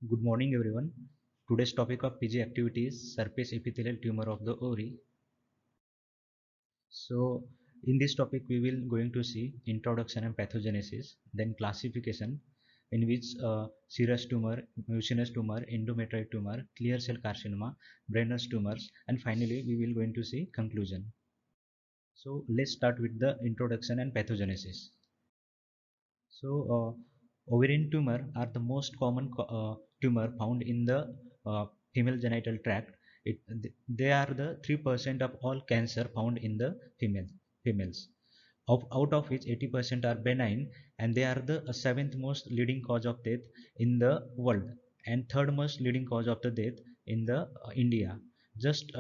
Good morning, everyone. Today's topic of PG activity is surface epithelial tumor of the ovary. So, in this topic, we will going to see introduction and pathogenesis, then classification, in which serous tumor, mucinous tumor, endometrioid tumor, clear cell carcinoma, Brenner's tumors, and finally, we will going to see conclusion. So, let's start with the introduction and pathogenesis. So, ovarian tumor are the most common tumor found in the female genital tract. They are the 3% of all cancer found in the females. Out of which 80% are benign, and they are the seventh most leading cause of death in the world and third most leading cause of the death in the India, just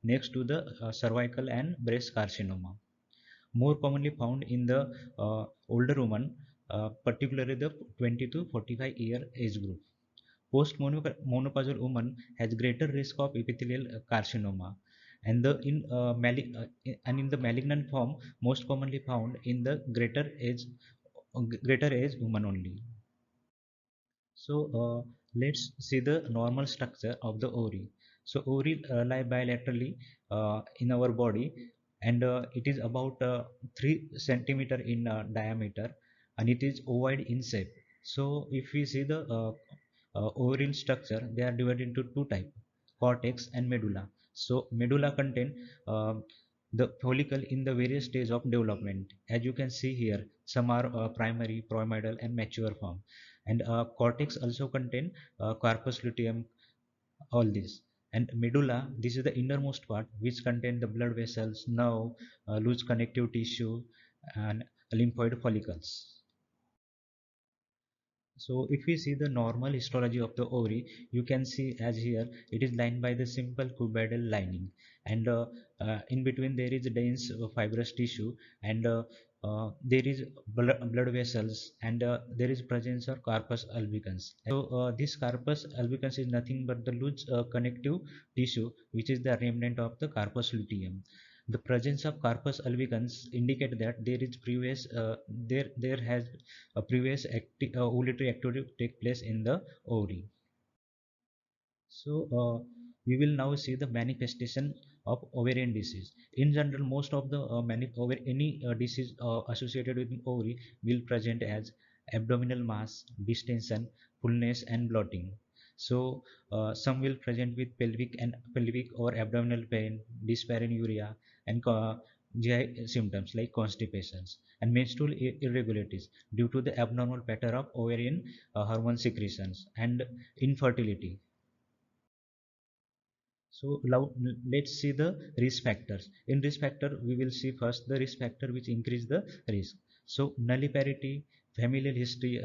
next to the cervical and breast carcinoma, more commonly found in the older woman, particularly the 20 to 45-year age group. Post-menopausal woman has greater risk of epithelial carcinoma, and in the malignant form, most commonly found in the greater age woman only. So let's see the normal structure of the ovary. So ovary lie bilaterally in our body, and it is about 3 centimeter in diameter, and it is ovoid in shape. So if we see the ovarian structure, they are divided into two types: cortex and medulla. So medulla contain the follicle in the various stage of development. As you can see here, some are primary, primordial, and mature form, and cortex also contain corpus luteum, all this. And medulla, this is the innermost part which contain the blood vessels, nerve, loose connective tissue, and lymphoid follicles. So if we see the normal histology of the ovary, you can see as here it is lined by the simple cuboidal lining, and in between there is dense fibrous tissue, and there is blood vessels, and there is presence of corpus albicans. So this corpus albicans is nothing but the loose connective tissue which is the remnant of the corpus luteum. The presence of corpus albicans indicate that there has a previous ovulatory activity take place in the ovary. So we will now see the manifestation of ovarian disease. In general, most of the any disease associated with ovary will present as abdominal mass, distension, fullness, and bloating. So some will present with pelvic or abdominal pain, dyspareunia, and GI symptoms like constipations and menstrual irregularities due to the abnormal pattern of ovarian hormone secretions and infertility. So now let's see the risk factors. In risk factor, we will see first the risk factor which increase the risk. So nulliparity, familial history,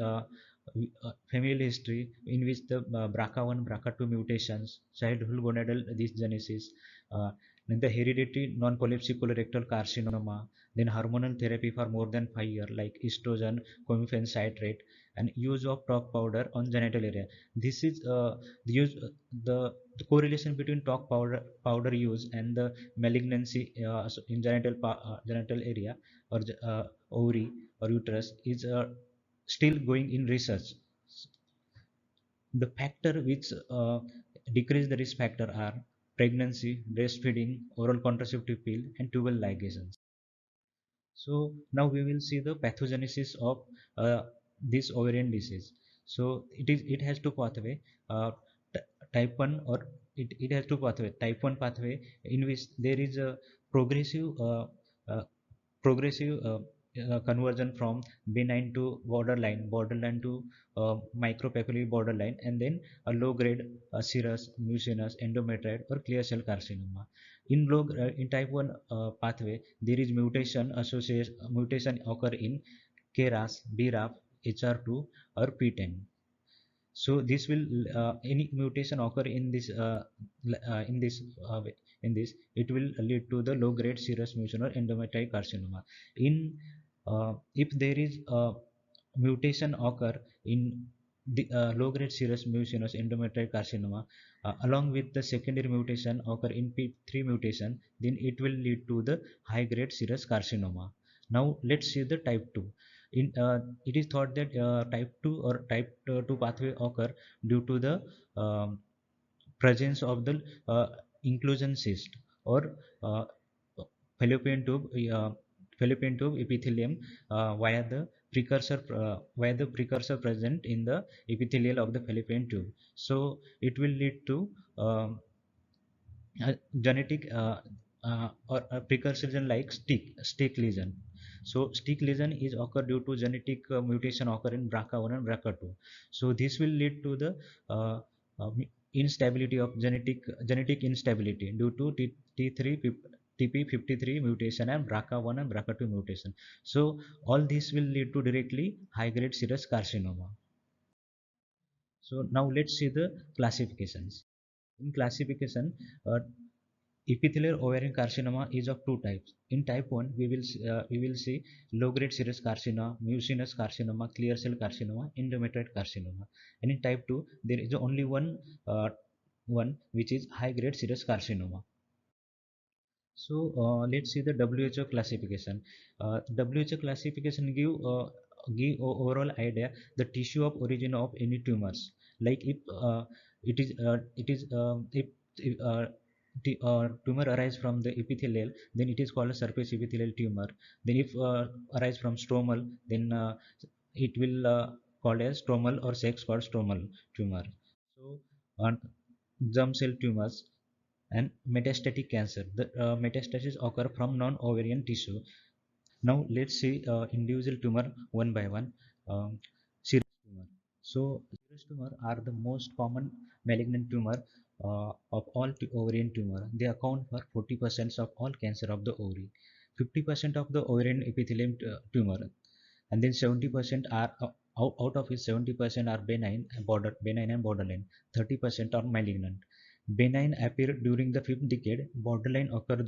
familial history in which the BRCA1, BRCA2 mutations, childhood gonadal dysgenesis, uh, then the hereditary non-polypsy colorectal carcinoma, then hormonal therapy for more than 5 years like estrogen, clomiphene citrate, and use of talc powder on genital area. This is the use the correlation between powder use and the malignancy in genital area or ovary or uterus is still going in research. The factor which decrease the risk factor are pregnancy, breastfeeding, oral contraceptive pill, and tubal ligations. So now we will see the pathogenesis of this ovarian disease. So it has two pathway, t- type 1, or it has two pathway. Type 1 pathway in which there is a progressive uh, progressive conversion from benign to borderline to micropapillary borderline, and then a low grade serous, mucinous, endometrioid, or clear cell carcinoma. In type 1 pathway, there is mutation occur in KRAS, BRAF, HR2, or PTEN. So this will any mutation occur in this in this in this, it will lead to the low grade serous mucinous or endometrioid carcinoma. In if there is a mutation occur in the low grade serous mucinous endometrioid carcinoma, along with the secondary mutation occur in P3 mutation, then it will lead to the high grade serous carcinoma. Now let's see the type 2. it is thought that type 2 or type 2 pathway occur due to the um, presence of the inclusion cyst or uh, fallopian tube fallopian tube epithelium via the precursor present in the epithelial of the fallopian tube. So it will lead to um, genetic or a precursor lesion like stick lesion. So stick lesion is occur due to genetic mutation occur in BRCA1 and BRCA2. So this will lead to the uh, uh, instability of genetic instability due to T3 TP53 mutation and BRCA1 and BRCA2 mutation. So all this will lead to directly high grade serous carcinoma. So now let's see the classifications. In classification, uh, epithelial ovarian carcinoma is of two types. In type 1, we will see low-grade serous carcinoma, mucinous carcinoma, clear cell carcinoma, endometrioid carcinoma. And in type 2, there is only one which is high-grade serous carcinoma. So let's see the WHO classification. WHO classification give overall idea the tissue of origin of any tumors. Like if it is if tumor arise from the epithelial, then it is called a surface epithelial tumor. Then if arise from stromal, then it will called as stromal or sex called stromal tumor. So on germ cell tumors and metastatic cancer. The metastasis occur from non-ovarian tissue. Now let's see individual tumor one by one. Um, serous tumor. So serous tumor are the most common malignant tumor of all ovarian tumor. They account for 40% of all cancer of the ovary, 50% of the ovarian epithelium tumor, and then 70% are out of it 70% are benign and borderline, 30% are malignant. Benign appear during the fifth decade, borderline occur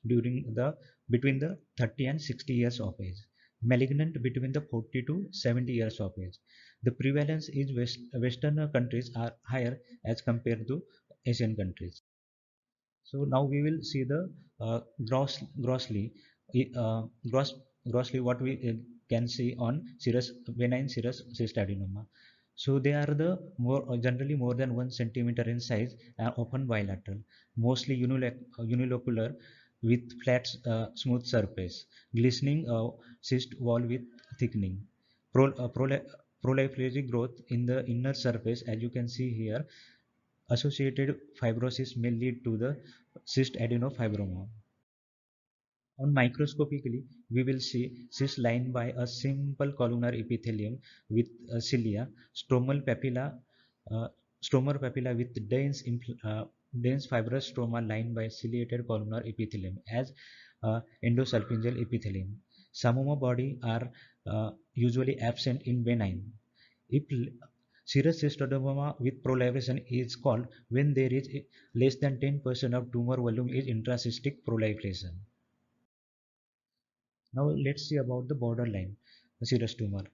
during the between the 30 and 60 years of age, malignant between the 40 to 70 years of age. The prevalence is western countries are higher as compared to Asian countries. So now we will see the uh, grossly gross grossly what we can see on benign serous cystadenoma. So they are the more generally more than 1 centimeter in size and often bilateral, mostly unilocular with flat smooth surface, glistening cyst wall with thickening. Pro, uh, proli- Proliferative growth in the inner surface, as you can see here. Associated fibrosis may lead to the cyst adenofibroma. On microscopically, we will see cyst lined by a simple columnar epithelium with cilia, stromal papilla, uh, stromal papilla with dense fibrous stroma lined by ciliated columnar epithelium as endosalpingeal epithelium. Some of body are usually absent in benign. If serous cystadenoma with proliferation is called when there is less than 10% of tumor volume is intracystic proliferation. Now let's see about the borderline serous tumor.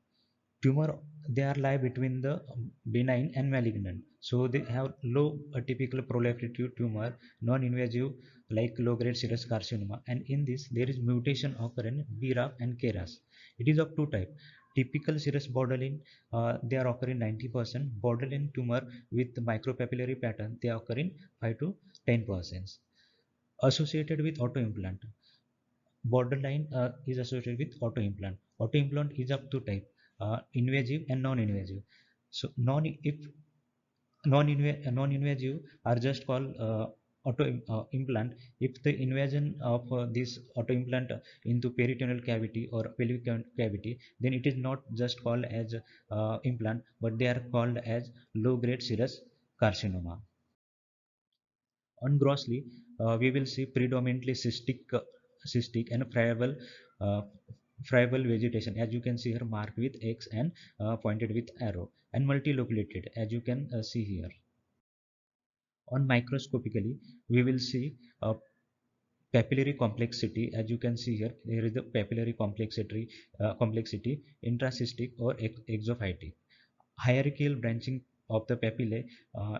Tumor they are lie between the benign and malignant. So they have low atypical proliferative tumor, non-invasive like low-grade serous carcinoma, and in this there is mutation occur in BRAF and KRAS. It is of two type. Typical serous borderline they are occurring 90%. Borderline tumor with micropapillary pattern they occur in 5 to 10%. Associated with autoimplant. Borderline is associated with autoimplant. Autoimplant is of two type, invasive and non-invasive. So if non-invasive are just called auto implant if the invasion of this auto implant into peritoneal cavity or pelvic cavity, then it is not just called as implant, but they are called as low grade serous carcinoma. On grossly, we will see predominantly cystic and uh, friable vegetation, as you can see here, marked with X and pointed with arrow, and multiloculated, as you can see here. On microscopically, we will see papillary complexity, as you can see here. There is the papillary complexity, intracystic or exophytic. Hierarchical branching of the papillae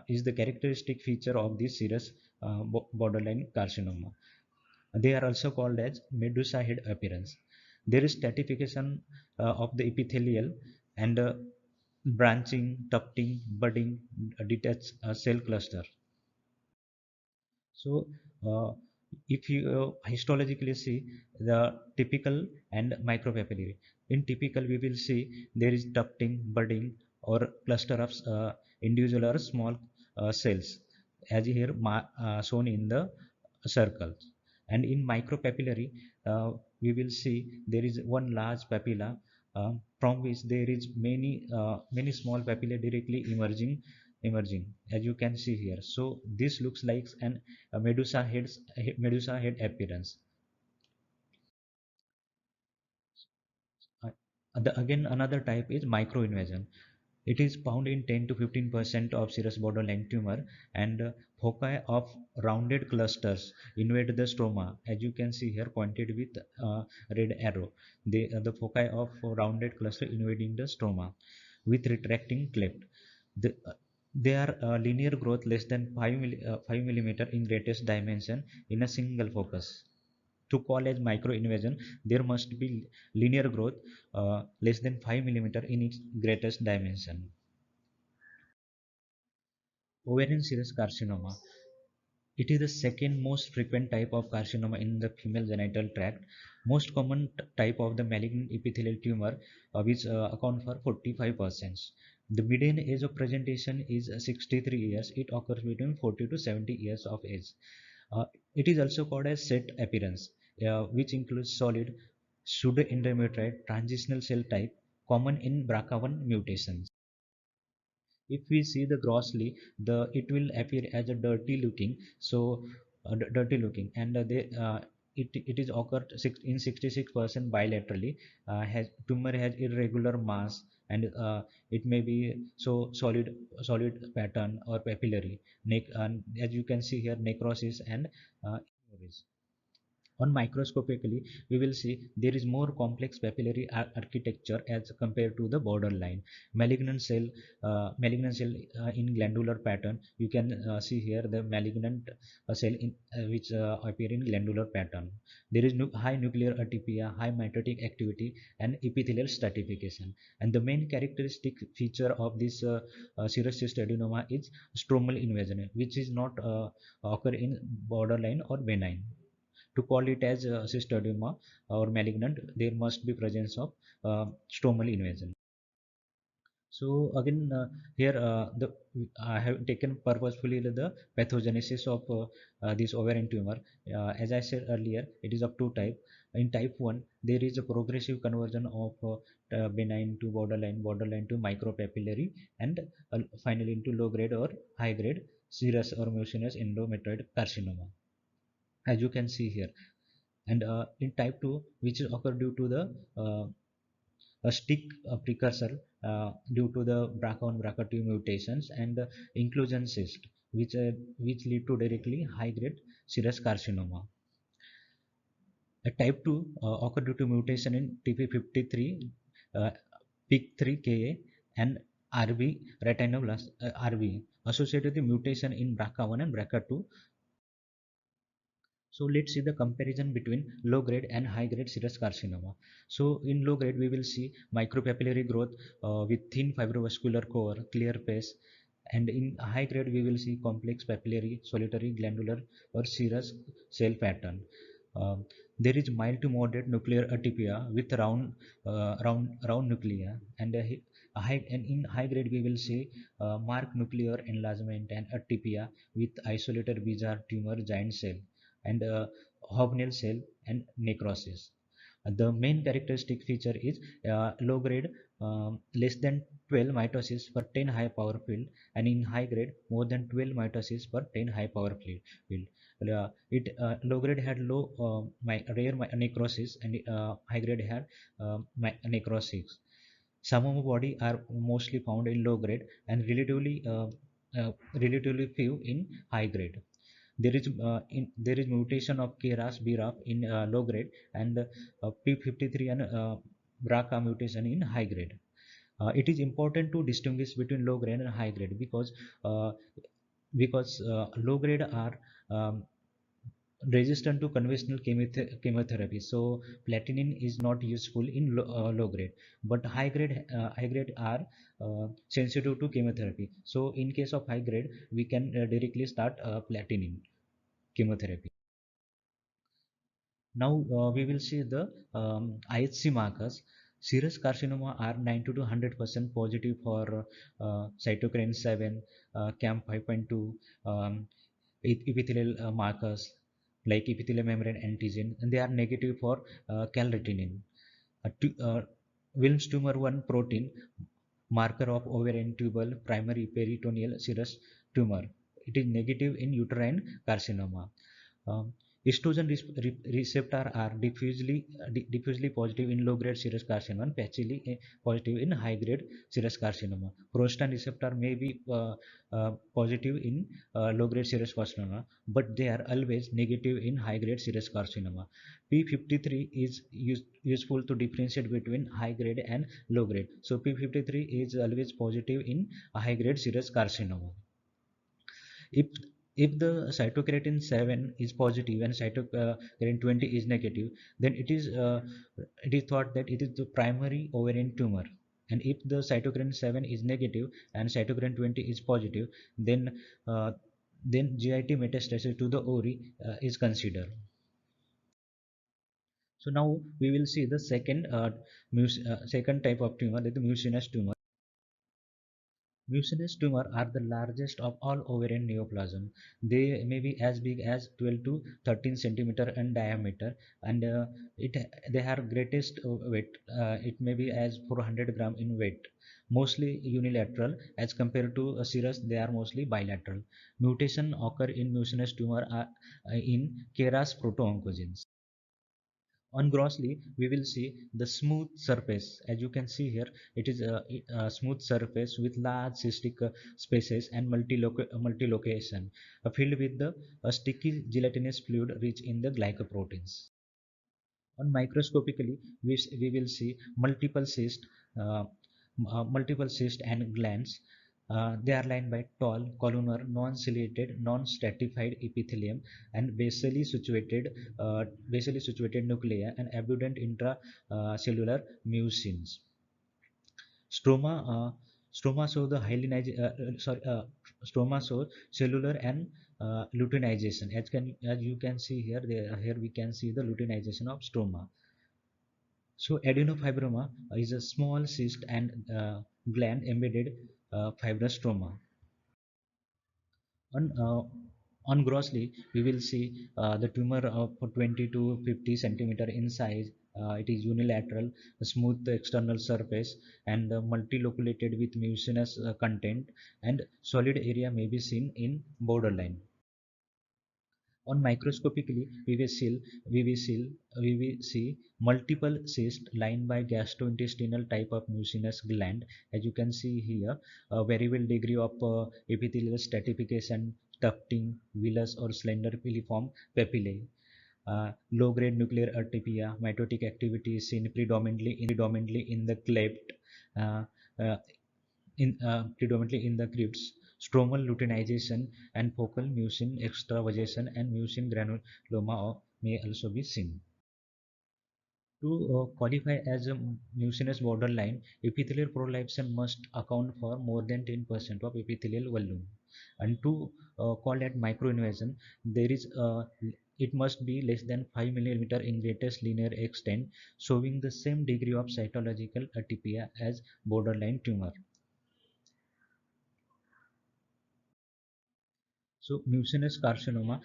is the characteristic feature of this serous borderline carcinoma. They are also called as medusa head appearance. There is stratification of the epithelial and branching, tufting, budding, detached cell cluster. So, if you histologically see the typical and micropapillary, in typical we will see there is tufting, budding, or cluster of individual or small cells, as here shown in the circles. And in micropapillary, we will see there is one large papilla from which there is many small papillae directly emerging, as you can see here. So this looks like an medusa head appearance. Again, another type is microinvasion. It is found in 10 to 15% of serous borderline tumor, and foci of rounded clusters invade the stroma, as you can see here pointed with red arrow. The foci of rounded cluster invading the stroma with retracting cleft. The, uh, they are linear growth less than 5 millimeter in greatest dimension in a single focus. To call as microinvasion, there must be linear growth less than 5 millimeter in its greatest dimension. Ovarian serous carcinoma. It is the second most frequent type of carcinoma in the female genital tract. Most common type of the malignant epithelial tumor, which account for 45%. The median age of presentation is 63 years. It occurs between 40 to 70 years of age. Uh, it is also called as set appearance, which includes solid pseudoendometrioid transitional cell type common in BRCA1 mutations. If we see the grossly, the it will appear as a dirty looking, so dirty looking, and it is occurred in 66% bilaterally. Has tumor has irregular mass, and it may be so solid pattern or papillary neck, and as you can see here necrosis and hemorrhage. On microscopically, we will see there is more complex papillary architecture as compared to the borderline. Malignant cell in glandular pattern. You can see here the malignant cell in which appear in glandular pattern. There is high nuclear atypia, high mitotic activity, and epithelial stratification. And the main characteristic feature of this serous cyst adenoma is stromal invasion, which is not occur in borderline or benign. To call it as cystoderma or malignant, there must be presence of stromal invasion. So again, here the I have taken purposefully the pathogenesis of this ovarian tumor. As I said earlier, it is of two type. In type 1, there is a progressive conversion of benign to borderline, borderline to micropapillary, and finally into low grade or high grade serous or mucinous endometrioid carcinoma, as you can see here. And in type 2, which is occur due to the a stick precursor due to the BRCA1 BRCA2 mutations, and inclusion cyst, which lead to directly high grade serous carcinoma. A type 2 occur due to mutation in TP53, PIK3KA, and RB retinoblast RB associated with the mutation in BRCA1 and BRCA2. So let's see the comparison between low grade and high grade serous carcinoma. So in low grade, we will see micropapillary growth with thin fibrovascular core, clear face, and in high grade, we will see complex papillary, solitary, glandular, or serous cell pattern. There is mild to moderate nuclear atypia with round nuclei, and in high grade we will see marked nuclear enlargement and atypia with isolated bizarre tumor giant cell, and hobnail cell and necrosis. The main characteristic feature is low grade, less than 12 mitosis per 10 high power field, and in high grade more than 12 mitosis per 10 high power field. Low grade had low rare necrosis, and high grade had necrosis. Some of the body are mostly found in low grade and relatively few in high grade. There is mutation of KRAS BRAF in low grade, and P53 and BRCA mutation in high grade. It is important to distinguish between low grade and high grade, because low grade are um, resistant to conventional chemotherapy. So platinum is not useful in low grade, but high grade are sensitive to chemotherapy. So in case of high grade, we can directly start platinum chemotherapy. Now we will see the IHC markers. Serous carcinoma are 90 to 100% positive for cytokine 7, CAM 5.2, epithelial markers like epithelial membrane antigen, and they are negative for calretinine. Wilms tumor 1 protein marker of ovarian tubal primary peritoneal serous tumor. It is negative in uterine carcinoma. Um, Estrogen receptor are diffusely positive in low-grade serous carcinoma and patchily positive in high-grade serous carcinoma. Progestin receptor may be positive in low-grade serous carcinoma, but they are always negative in high-grade serous carcinoma. P53 is useful to differentiate between high-grade and low-grade. So P53 is always positive in high-grade serous carcinoma. if if the cytokeratin 7 is positive and cytokeratin 20 is negative, then it is thought that it is the primary ovarian tumor. And if the cytokeratin 7 is negative and cytokeratin 20 is positive, uh, then GIT metastasis to the ovary is considered. So now we will see the second type of tumor, that is the mucinous tumor. Mucinous tumor are the largest of all ovarian neoplasm. They may be as big as 12 to 13 centimeter in diameter, and it they have greatest weight. It may be as 400 gram in weight. Mostly unilateral as compared to a serous, they are mostly bilateral. Mutation occur in mucinous tumor in KRAS proto-oncogenes. On grossly, we will see the smooth surface. As you can see here, it is a smooth surface with large cystic spaces and multi-location, filled with the sticky gelatinous fluid rich in the glycoproteins. On microscopically, we will see uh, multiple cysts and glands. They are lined by tall, columnar, non-ciliated, non-stratified epithelium and basally situated nuclei and abundant intracellular mucins. Stroma, stroma show the stroma show cellular and luteinization. As you can see here, here we can see the luteinization of stroma. So adenofibroma is a small cyst and gland embedded fibrous stroma. On grossly, we will see the tumor of 20 to 50 centimeter in size. It is unilateral, smooth external surface, and multiloculated with mucinous content, and solid area may be seen in borderline. On microscopically, we will see multiple cysts lined by gastrointestinal type of mucinous gland. As you can see here, a variable degree of epithelial stratification, tufting, villous or slender piliform papillae. Low-grade nuclear atypia, mitotic activity is seen predominantly in the cleft, uh, uh, predominantly in the crypts. Stromal luteinization and focal mucin extravasation and mucin granuloma may also be seen. To qualify as a mucinous borderline, epithelial prolapsation must account for more than 10% of epithelial volume. And to call it microinvasion, there is it must be less than 5 millimeter in greatest linear extent, showing the same degree of cytological atypia as borderline tumor. So mucinous carcinoma,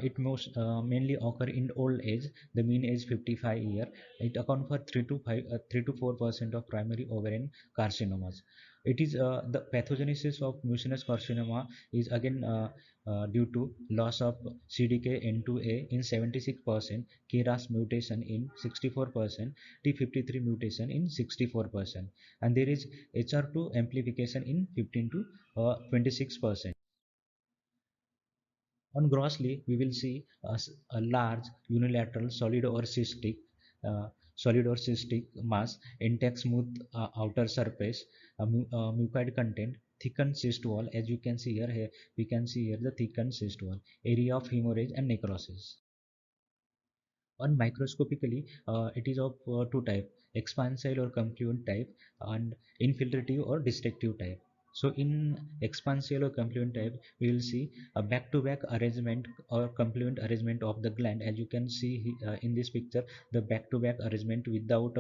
it most mainly occur in old age. The mean age 55 year. It account for 3 to 4% of primary ovarian carcinomas. It is the pathogenesis of mucinous carcinoma is again due to loss of CDKN2A in 76%, KRAS mutation in 64%, T53 mutation in 64%, and there is HR2 amplification in 15 to 26%. On grossly, we will see a large unilateral solid or cystic mass, intact smooth outer surface, mucoid content, thickened cyst wall. As you can see here, we can see here the thickened cyst wall, area of hemorrhage and necrosis. On microscopically, it is of two type: expansile or confluent type, and infiltrative or destructive type. So in expansile or confluent type, we will see a back-to-back arrangement or confluent arrangement of the gland. As you can see in this picture, the back-to-back arrangement without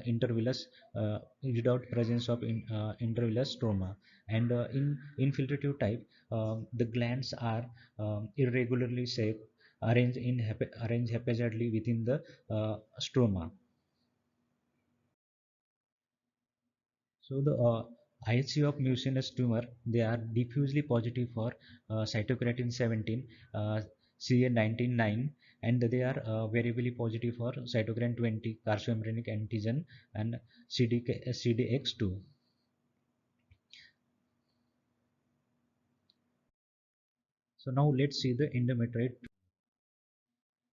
intervillous, without presence of intervillous stroma. And in infiltrative type, the glands are irregularly shaped, arrange haphazardly within the stroma. So the IHC of mucinous tumor, they are diffusely positive for cytokeratin 17, CA19-9, and they are variably positive for cytokeratin 20, carcinomembranous antigen, and CDX2. So now let's see the endometrioid.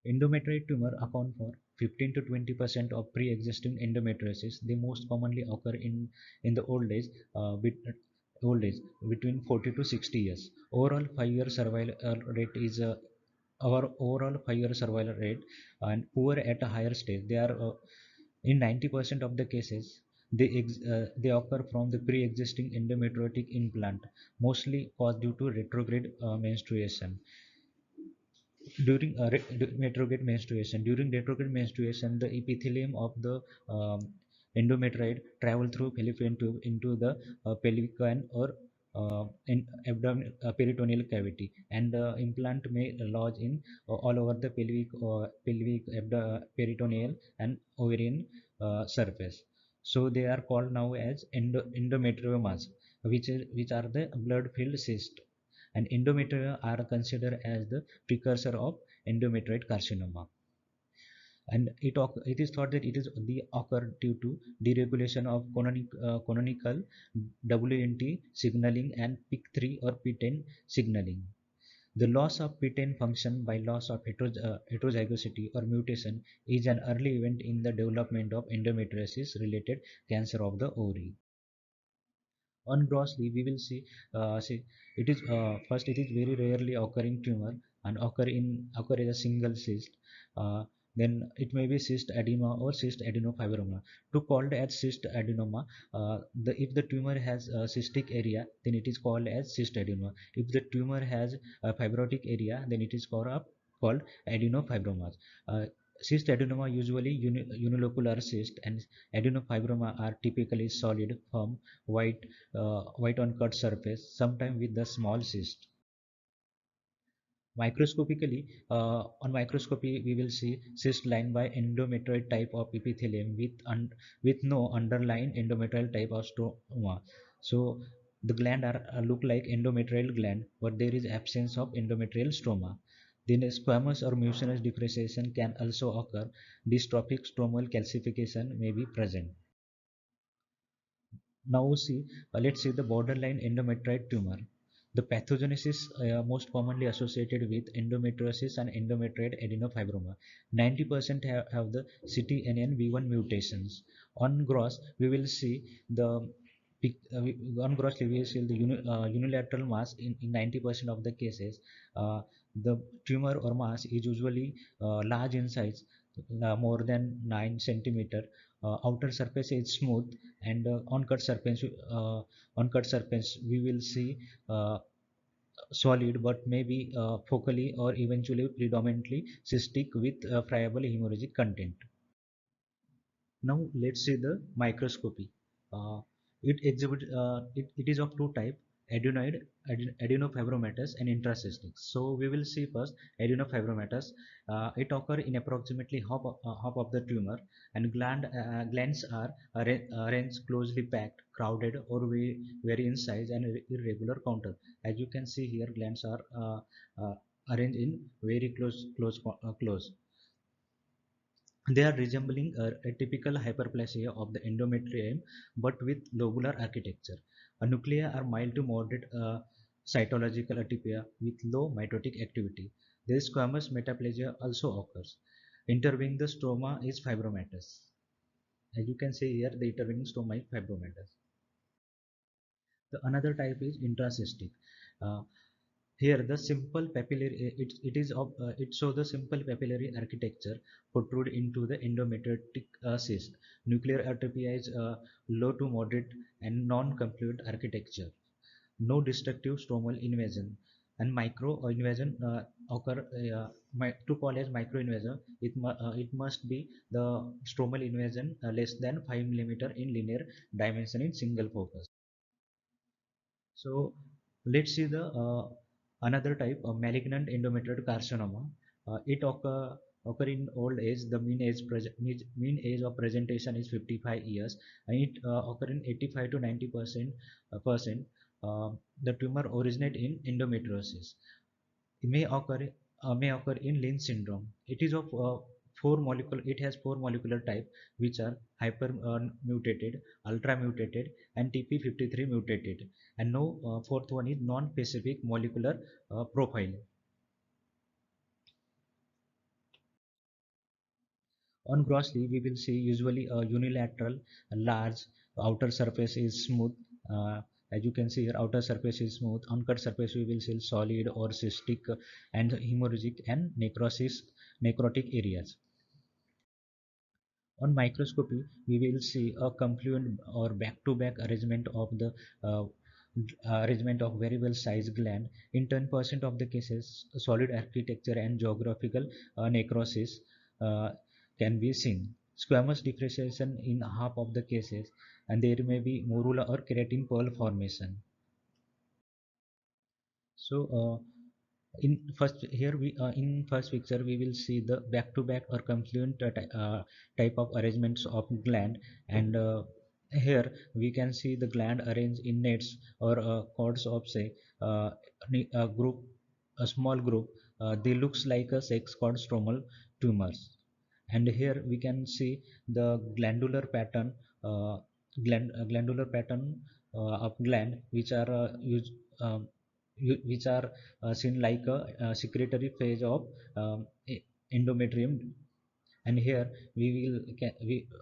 Endometrioid tumor account for 15 to 20% of pre-existing endometriosis. They most commonly occur in the old age, old age between 40 to 60 years. Overall 5-year survival rate is our overall 5-year survival rate, and poor at a higher stage. They are in 90% of the cases. They occur from the pre-existing endometriotic implant, mostly caused due to retrograde menstruation. During retrograde menstruation, the epithelium of the endometrioid travel through fallopian tube into the pelvic vein or in abdomen, peritoneal cavity, and the implant may lodge in all over the peritoneal and ovarian surface. So they are called now as endometriomas, which are the blood-filled cyst, and endometrium are considered as the precursor of endometrioid carcinoma. And it is thought that it is the occur due to deregulation of canonical WNT signaling and PIK3 or P10 signaling. The loss of P10 function by loss of heterozygosity or mutation is an early event in the development of endometriosis related cancer of the ovary. On grossly, we will see it is first, it is very rarely occurring tumor and occur as a single cyst. uh, then it may be cyst adenoma or cyst adenofibroma. To called as cyst adenoma, if the tumor has a cystic area, then it is called as cyst adenoma. If the tumor has a fibrotic area, then it is called adenofibromas. uh, Cyst adenoma usually unilocular cyst, and adenofibroma are typically solid, firm, white on cut surface, sometimes with the small cyst. Microscopically, on microscopy, we will see cyst lined by endometrioid type of epithelium with no underlying endometrial type of stroma. So the gland look like endometrial gland, but there is absence of endometrial stroma. Then squamous or mucinous differentiation can also occur. Dystrophic stromal calcification may be present. Now see, let's see the borderline endometrioid tumor. The pathogenesis most commonly associated with endometriosis and endometrioid adenofibroma. 90% have the CTNNB1 mutations. On gross, we will see the on gross we will see the unilateral mass in 90% of the cases. The tumor or mass is usually large in size, more than 9 centimeter. Outer surface is smooth, and on cut surface we will see uh, solid, but maybe focally or eventually predominantly cystic with friable hemorrhagic content. Now let's see the microscopy. Uh, it is of two type: adenoid, adenofibromatous, and intracystic. So we will see first adenofibromatous. It occur in approximately half of the tumor, and glands are arranged closely packed, crowded, or vary in size and irregular counter. As you can see here, glands are arranged in very close. They are resembling a typical hyperplasia of the endometrium, but with lobular architecture. Nuclei are mild to moderate cytological atypia with low mitotic activity. The squamous metaplasia also occurs. Intervening the stroma is fibromatous. As you can see here, the intervening stroma is fibromatous. The another type is intracystic. Uh, Here the simple papillary it shows the simple papillary architecture protrude into the endometriotic cyst. Nuclear atrophy is low to moderate and non-confluent architecture. No destructive stromal invasion, and micro invasion occur to call as micro invasion. It must be the stromal invasion less than 5 millimeter in linear dimension in single focus. So let's see the another type of malignant endometrioid carcinoma. It occur in old age. The mean age of presentation is 55 years, and it occur in 85 to 90% percent. The tumor originate in endometriosis. It may occur in Lynch syndrome. It has four molecular type, which are hyper mutated, ultra mutated, and TP53 mutated, and no fourth one is non-specific molecular profile. On grossly, we will see usually a unilateral, large, outer surface is smooth. As you can see here, outer surface is smooth. Uncut surface we will see solid or cystic and hemorrhagic and necrotic areas. On microscopy, we will see a confluent or back-to-back arrangement of the uh, arrangement of variable size gland. In 10% of the cases, solid architecture and geographical necrosis uh, can be seen. Squamous differentiation in half of the cases, and there may be morula or keratin pearl formation. So in first picture we will see the back to back or confluent type of arrangements of gland, and here we can see the gland arranged in nets or cords of say uh, a group, a small group. They looks like a sex called stromal tumors, and here we can see the glandular pattern, uh, glandular pattern of gland which are um, which are seen like a, secretory phase of endometrium. And here we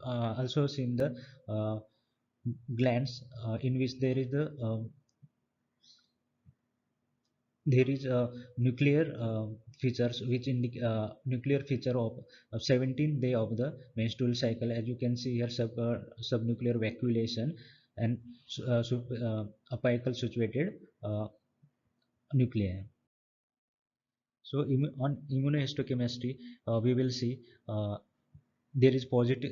also seen the uh, glands in which there is a nuclear features which indicate nuclear feature of 17th day of the menstrual cycle. As you can see here, subnuclear vacuolation and apical situated nuclei. So on immunohistochemistry, we will see uh, there is positive.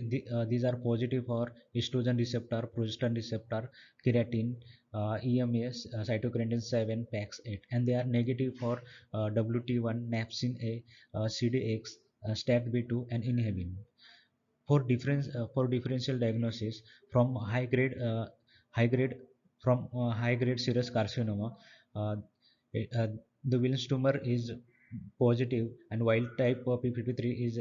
These are positive for estrogen receptor, progesterone receptor, keratin, EMS, cytokeratin 7, PAX8, and they are negative for WT1, napsin A, CDX, STAT-B2, and inhibin. For differential diagnosis from high grade high grade serous carcinoma, uh, the Wilms tumor is positive and wild type of p53 is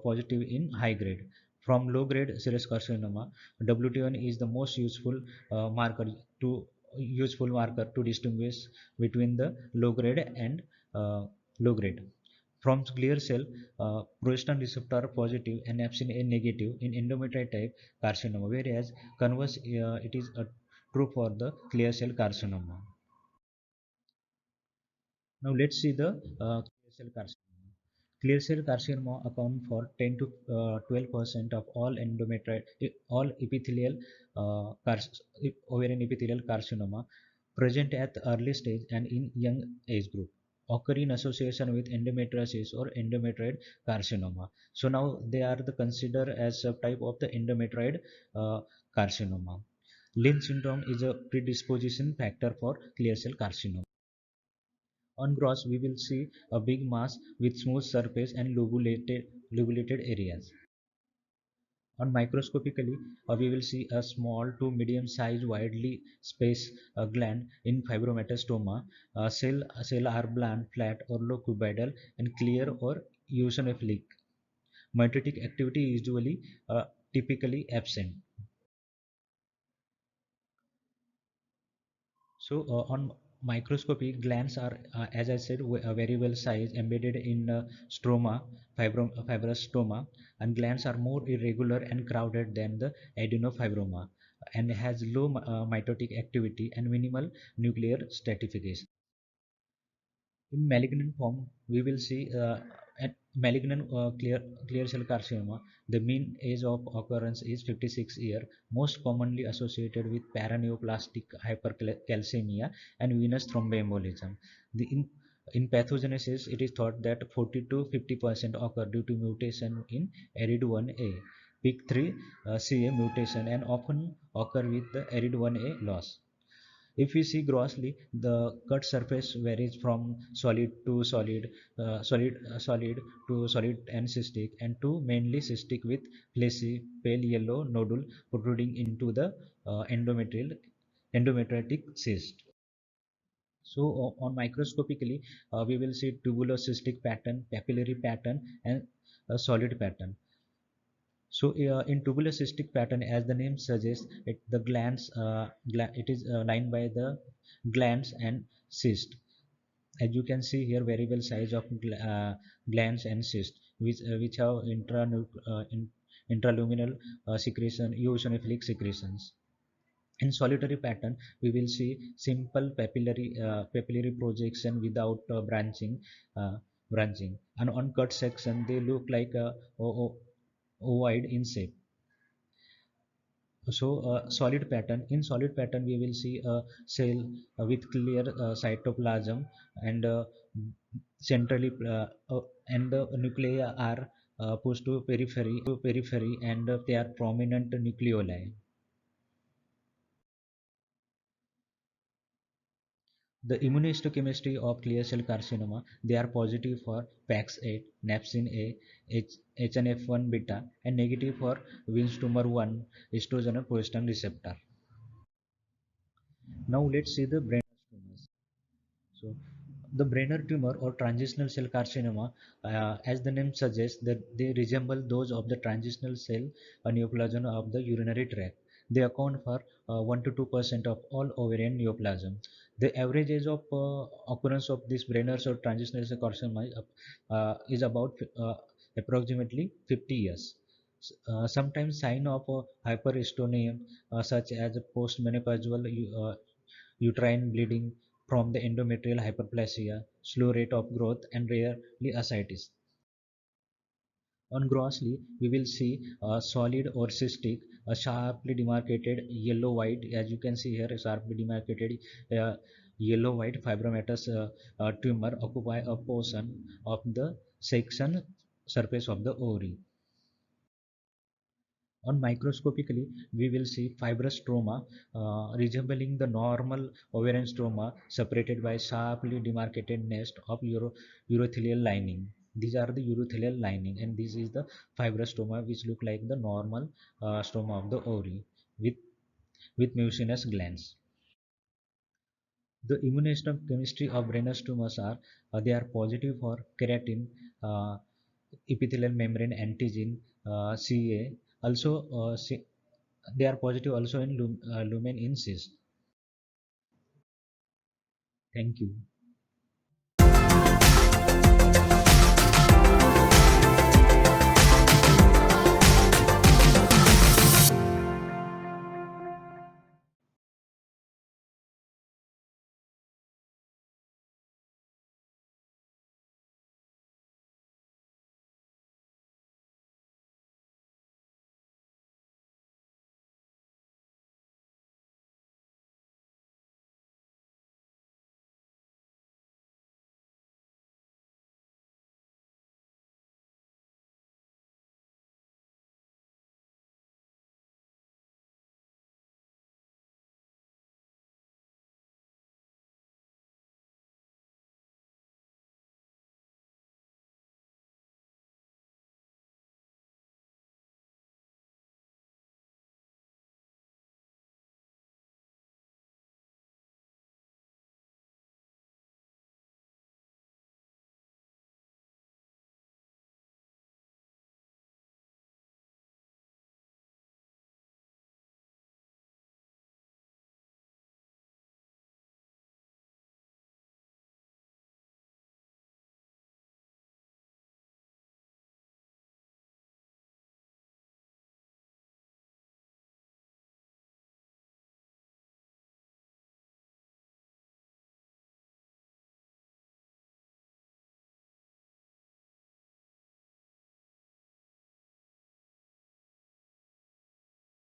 positive in high grade. From low grade serous carcinoma, WT1 is the most to useful marker to distinguish between the low grade and uh, low grade. From clear cell, progesterone receptor positive and napsin A negative in endometrial type carcinoma, whereas converse it is true for the clear cell carcinoma. Now let's see the clear cell carcinoma. Clear cell carcinoma account for 10 to 12% of all epithelial ovarian epithelial carcinoma present at the early stage and in young age group, occur in association with endometriosis or endometrioid carcinoma. So now they are considered as a type of the endometrioid carcinoma. Lynch syndrome is a predisposition factor for clear cell carcinoma. On gross, we will see a big mass with smooth surface and lobulated areas. On microscopically, we will see a small to medium-sized, widely spaced gland in fibrometastoma. Cell are blunt, flat, or low cuboidal, and clear or eosinophilic. Mitotic activity is usually typically absent. So on microscopy, glands are, as I said, very well sized, embedded in fibrous stroma, and glands are more irregular and crowded than the adenofibroma, and has low mitotic activity and minimal nuclear stratification. In malignant form, we will see malignant clear cell carcinoma. The mean age of occurrence is 56 years, most commonly associated with paraneoplastic hypercalcemia and venous thromboembolism. In pathogenesis, it is thought that 40 to 50% occur due to mutation in ARID1A, PIK3CA mutation, and often occur with the ARID1A loss. If we see grossly, the cut surface varies from solid to solid and cystic, and to mainly cystic with fleshy, pale yellow nodule protruding into the endometriatic cyst. So on microscopically, we will see tubular cystic pattern, papillary pattern, and a solid pattern. So in tubular cystic pattern, as the name suggests, the glands, it is lined by the glands and cyst. As you can see here, variable size of glands and cyst, which have intraluminal secretion, eosinophilic secretions. In solitary pattern, we will see simple papillary projection without uh, branching. And on cut section, they look like a ovoid in shape. So solid pattern, in solid pattern we will see a cell with clear cytoplasm, and centrally and the nuclei are pushed to periphery, and they are prominent nucleoli. The immunohistochemistry of clear cell carcinoma, they are positive for PAX8, napsin A, HNF1 beta, and negative for Wilms tumor 1 estrogen or progesterone receptor. Now let's see the brain tumors. So the Brenner tumor or transitional cell carcinoma, as the name suggests, that they resemble those of the transitional cell neoplasm of the urinary tract. They account for 1 to 2% of all ovarian neoplasm. The average age of occurrence of this Brenner's or transitional cell carcinoma is about approximately 50 years. Sometimes sign of hyperestonia, such as postmenopausal uterine bleeding from the endometrial hyperplasia, slow rate of growth, and rarely ascites. On grossly, we will see a solid or cystic, a sharply demarcated yellow-white, as you can see here, a sharply demarcated uh, yellow-white fibromatous tumor occupy a portion of the section surface of the ovary. On microscopically, we will see fibrous stroma resembling the normal ovarian stroma, separated by sharply demarcated nest of urothelial lining. These are the urothelial lining, and this is the fibrous stroma, which look like the normal stroma of the ovary with mucinous glands. The immunohistochemistry of Brenner's tumors are they are positive for keratin, uh, epithelial membrane antigen, CA. Also, they are positive also in lumen in cyst. Thank you.